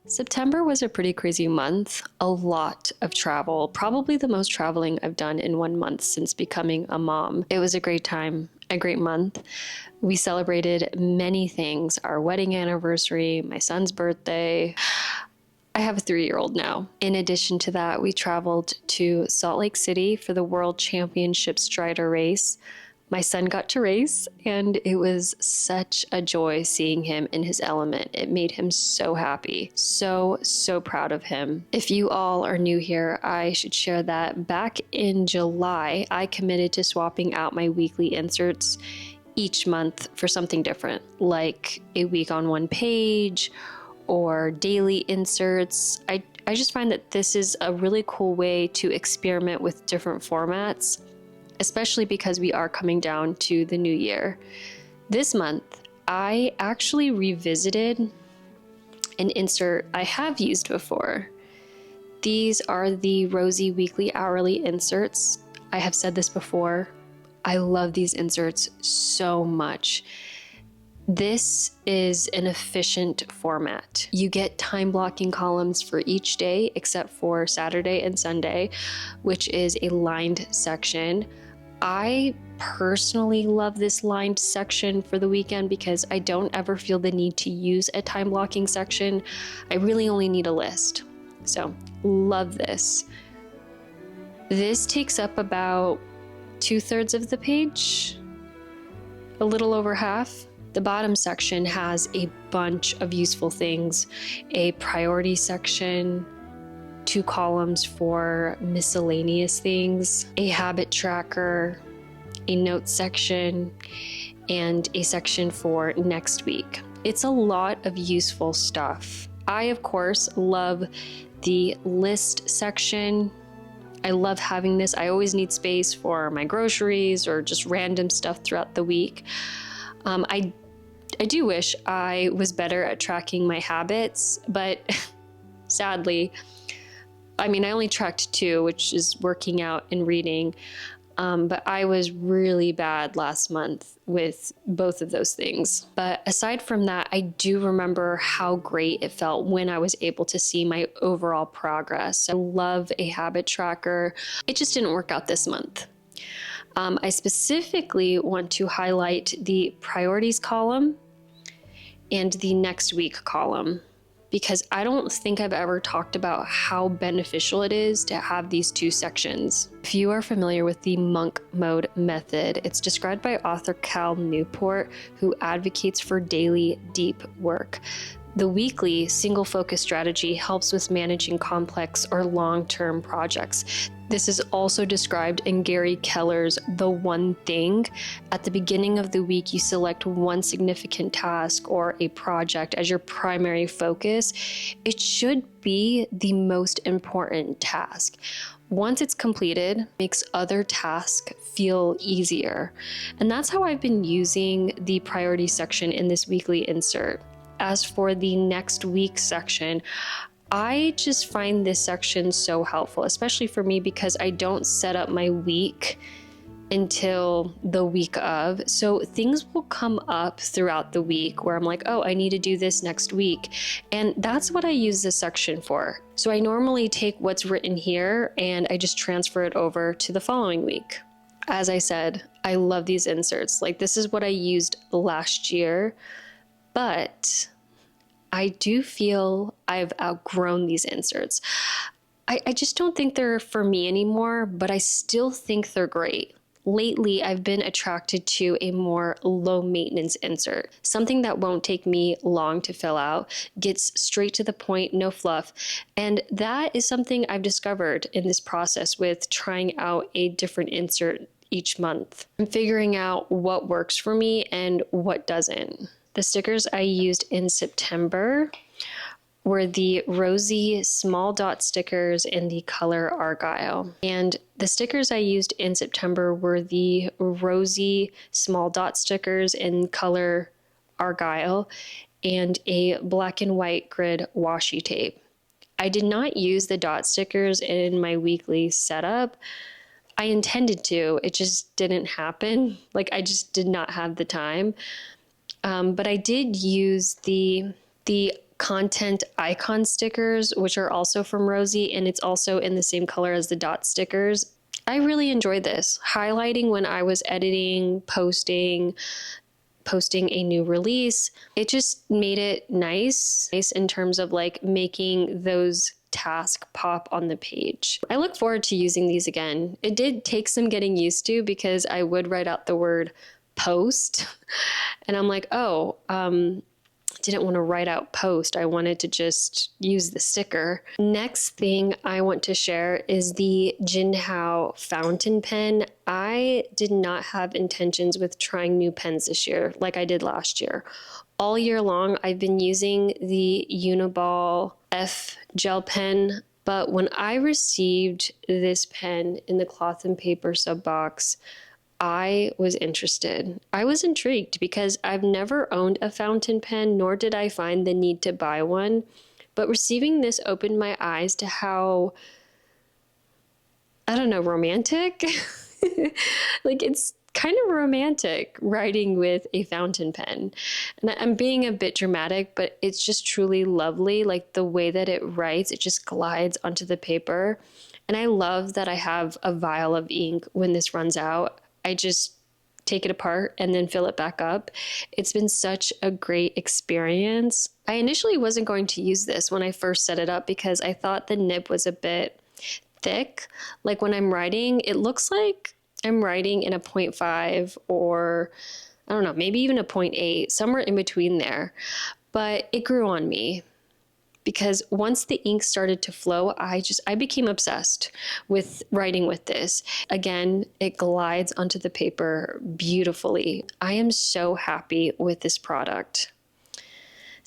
September was a pretty crazy month. A lot of travel, probably the most traveling I've done in 1 month since becoming a mom. It was a great time, a great month. We celebrated many things: our wedding anniversary, my son's birthday. I have a 3-year-old now. In addition to that, we traveled to Salt Lake City for the World Championship Strider race. My son got to race, and it was such a joy seeing him in his element. It made him so happy. So proud of him. If you all are new here, I should share that back in July, I committed to swapping out my weekly inserts each month for something different, like a week on one page or daily inserts. I just find that this is a really cool way to experiment with different formats, especially because we are coming down to the new year. This month, I actually revisited an insert I have used before. These are the Rosie Weekly Hourly inserts. I have said this before. I love these inserts so much. This is an efficient format. You get time blocking columns for each day except for Saturday and Sunday, which is a lined section. I personally love this lined section for the weekend because I don't ever feel the need to use a time blocking section. I really only need a list. So, love this. This takes up about 2/3 of the page, a little over half. The bottom section has a bunch of useful things: a priority section, 2 columns for miscellaneous things, a habit tracker, a notes section, and a section for next week. It's a lot of useful stuff. I, of course, love the list section. I love having this. I always need space for my groceries or just random stuff throughout the week. I do wish I was better at tracking my habits, but sadly, I only tracked 2, which is working out and reading. But I was really bad last month with both of those things. But aside from that, I do remember how great it felt when I was able to see my overall progress. I love a habit tracker. It just didn't work out this month. I specifically want to highlight the priorities column and the next week column, because I don't think I've ever talked about how beneficial it is to have these 2 sections. If you are familiar with the monk mode method, it's described by author Cal Newport, who advocates for daily deep work. The weekly single focus strategy helps with managing complex or long-term projects. This is also described in Gary Keller's The One Thing. At the beginning of the week, you select one significant task or a project as your primary focus. It should be the most important task. Once it's completed, it makes other tasks feel easier. And that's how I've been using the priority section in this weekly insert. As for the next week section, I just find this section so helpful, especially for me because I don't set up my week until the week of. So things will come up throughout the week where I'm like, oh, I need to do this next week. And that's what I use this section for. So I normally take what's written here and I just transfer it over to the following week. As I said, I love these inserts. Like, this is what I used last year, but I do feel I've outgrown these inserts. I just don't think they're for me anymore, but I still think they're great. Lately, I've been attracted to a more low maintenance insert, something that won't take me long to fill out, gets straight to the point, no fluff. And that is something I've discovered in this process with trying out a different insert each month. I'm figuring out what works for me and what doesn't. The stickers I used in September were the Rosie small dot stickers in the color Argyle. And the stickers I used in September were the Rosie small dot stickers in color Argyle and a black and white grid washi tape. I did not use the dot stickers in my weekly setup. I intended to, it just didn't happen. Like, I just did not have the time. But I did use the content icon stickers, which are also from Rosie, and it's also in the same color as the dot stickers. I really enjoyed this. Highlighting when I was editing, posting a new release. It just made it nice in terms of like making those tasks pop on the page. I look forward to using these again. It did take some getting used to because I would write out the word post and I'm like, oh, didn't want to write out post. I wanted to just use the sticker. Next thing I want to share is the Jinhao fountain pen. I did not have intentions with trying new pens this year like I did last year. All year long, I've been using the Uniball F gel pen, but when I received this pen in the cloth and paper sub box, I was interested. I was intrigued because I've never owned a fountain pen, nor did I find the need to buy one. But receiving this opened my eyes to how, I don't know, romantic? Like it's kind of romantic writing with a fountain pen. And I'm being a bit dramatic, but it's just truly lovely. Like the way that it writes, it just glides onto the paper. And I love that I have a vial of ink when this runs out. I just take it apart and then fill it back up. It's been such a great experience. I initially wasn't going to use this when I first set it up because I thought the nib was a bit thick. Like when I'm writing, it looks like I'm writing in a 0.5 or I don't know, maybe even a 0.8, somewhere in between there. But it grew on me. Because once the ink started to flow, I became obsessed with writing with this. Again, it glides onto the paper beautifully. I am so happy with this product.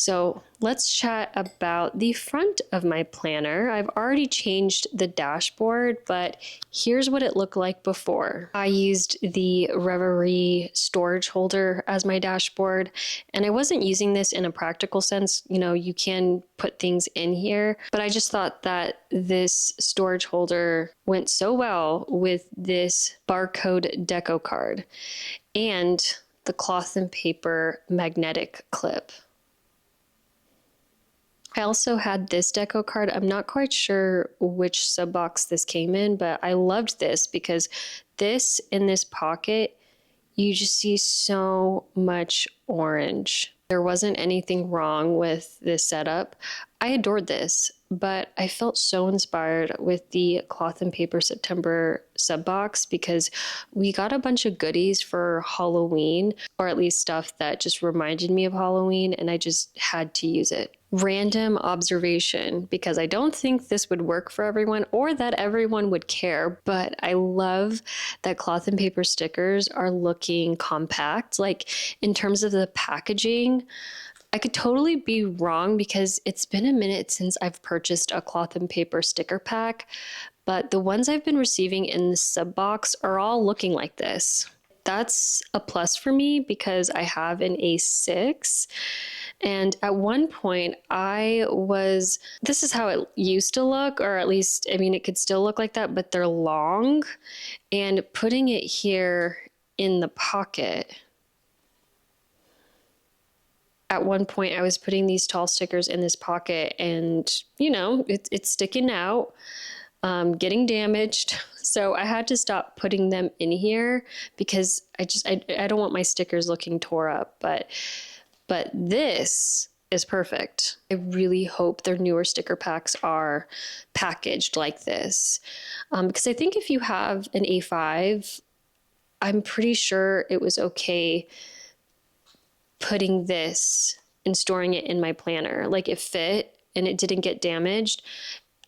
So let's chat about the front of my planner. I've already changed the dashboard, but here's what it looked like before. I used the Reverie storage holder as my dashboard, and I wasn't using this in a practical sense. You know, you can put things in here, but I just thought that this storage holder went so well with this barcode deco card and the cloth and paper magnetic clip. I also had this deco card. I'm not quite sure which sub box this came in, but I loved this because this in this pocket, you just see so much orange. There wasn't anything wrong with this setup. I adored this, but I felt so inspired with the Cloth and Paper September sub box because we got a bunch of goodies for Halloween, or at least stuff that just reminded me of Halloween, and I just had to use it. Random observation, because I don't think this would work for everyone or that everyone would care, but I love that Cloth and Paper stickers are looking compact. Like in terms of the packaging, I could totally be wrong because it's been a minute since I've purchased a Cloth and Paper sticker pack, but the ones I've been receiving in the sub box are all looking like this. That's a plus for me because I have an A6. And at one point this is how it used to look, or at least, I mean, it could still look like that, but they're long. And putting it here in the pocket, at one point I was putting these tall stickers in this pocket and, you know, it's sticking out, getting damaged. So I had to stop putting them in here because I don't want my stickers looking tore up, but this is perfect. I really hope their newer sticker packs are packaged like this. Because I think if you have an A5, I'm pretty sure it was okay putting this and storing it in my planner. Like it fit and it didn't get damaged.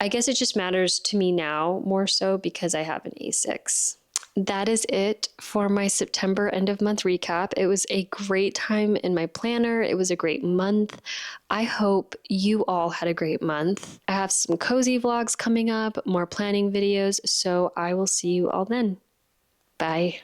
I guess it just matters to me now more so because I have an A6. That is it for my September end of month recap. It was a great time in my planner. It was a great month. I hope you all had a great month. I have some cozy vlogs coming up, more planning videos, so I will see you all then. Bye.